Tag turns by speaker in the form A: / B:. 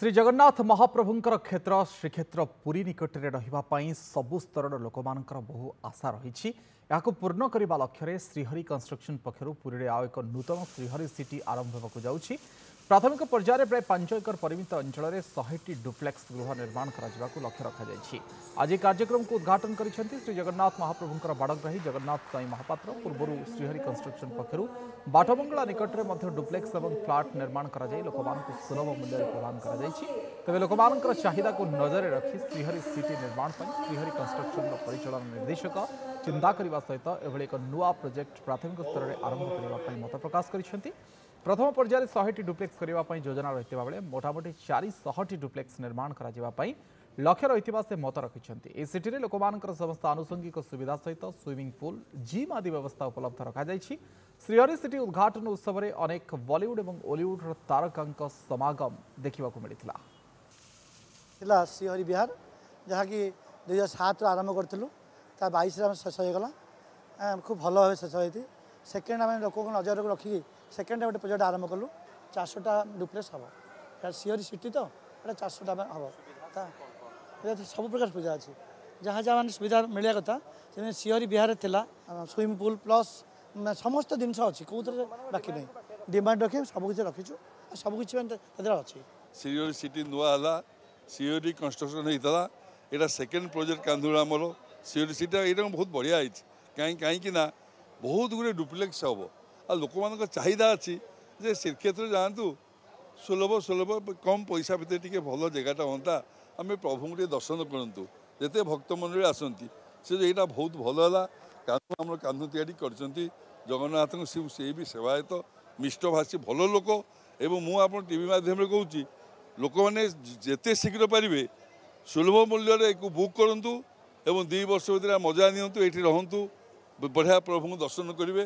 A: श्री जगन्नाथ महाप्रभुंकर क्षेत्र श्रीक्षेत्र पुरी निकट में रही सबु स्तर लोक बहु आशा रही पूर्ण करने लक्ष्य श्रीहरि कंस्ट्रक्शन पक्षर पुरी आउ एक नूतन श्रीहरि सिटी आरंभ होगा जाऊँगी। प्राथमिक पर्यायर प्राय 5 एकर परिमित अंचल में 100टी डुप्लेक्स गृह निर्माण कर लक्ष्य रखा। आज कार्यक्रम को उद्घाटन कर श्री जगन्नाथ महाप्रभुंकर बाड़ग्राही जगन्नाथ साई महापात्र पूर्व श्रीहरि कंस्ट्रक्शन पक्षर बाटमंगला निकट में डुप्लेक्स और फ्लाट निर्माण कर लोक सुलभ मूल्य प्रदान कर लोक चाहिदा को नजर रखी श्रीहरि सिटी निर्माण श्रीहरि कंस्ट्रक्शन परिचालन निर्देशक चिंता करने सहित एभली एक नुआ प्रोजेक्ट प्राथमिक स्तर में आरंभ करने मत प्रकाश कर। प्रथम पर्यायर 100टी डुप्लेक्स करने योजना रही बेले मोटामोटी 400टी डुप्लेक्स निर्माण करने लक्ष्य रही से मत रखिंट। सिटी में लोक समस्त आनुषंगिक सुविधा सहित स्विमिंग पूल जिम आदि व्यवस्था उपलब्ध रखा। श्रीहरि सिटी उद्घाटन उत्सव में अनेक बॉलीवुड और ओलीवुड तारका समागम देखा मिलता।
B: श्रीहरि विहार जहाँकि 2007 आरंभ करूँ 22 शेष होगा खूब भल भाव शेष होती। सेकेंड आम लोक नजर को रखिकी सेकेंड गोटे प्रोजेक्ट आरंभ कलु 400टा डुप्लेक्स हम श्रीहरि सिटी तो 400टा हम सब प्रकार सुविधा अच्छी जहाँ जहाँ मैंने सुविधा मिलवा कथा से श्रीहरि विहार थिला स्विमिंग पूल प्लस समस्त जिनस अच्छी कौन बाकी नहीं डिमांड रखे सबकि रखीचु सबकि अच्छी।
C: श्रीहरि सिटी नुआ श्रीहरि कंस्ट्रक्शन होता यहाँ सेकेंड प्रोजेक्ट कांधुरा आमर श्रीहरि सिटी ये बहुत बढ़िया है कहीं बहुत गुड़े डुप्लेक्स हम आ लोक मान चाहिदा अच्छी जे श्रीक्षेत्र जातु सुलभ सुलभ कम पैसा भितर टे भल जगटा हाँ आम प्रभु के दर्शन करूँ जिते भक्त मंडली आसती से यहाँ बहुत भल है कान्हू कान्हू तैयारी कर जगन्नाथ से भी सेवायत मिष्टभाषी भल लोक एवं मुझे टीवी माध्यम कहूँ लोक मैंने जिते शीघ्र पारे सुलभ मूल्य बुक करूँ एवं 2 वर्ष भर मजा नियंतु ये रहतु बढ़िया प्रभु दर्शन करेंगे।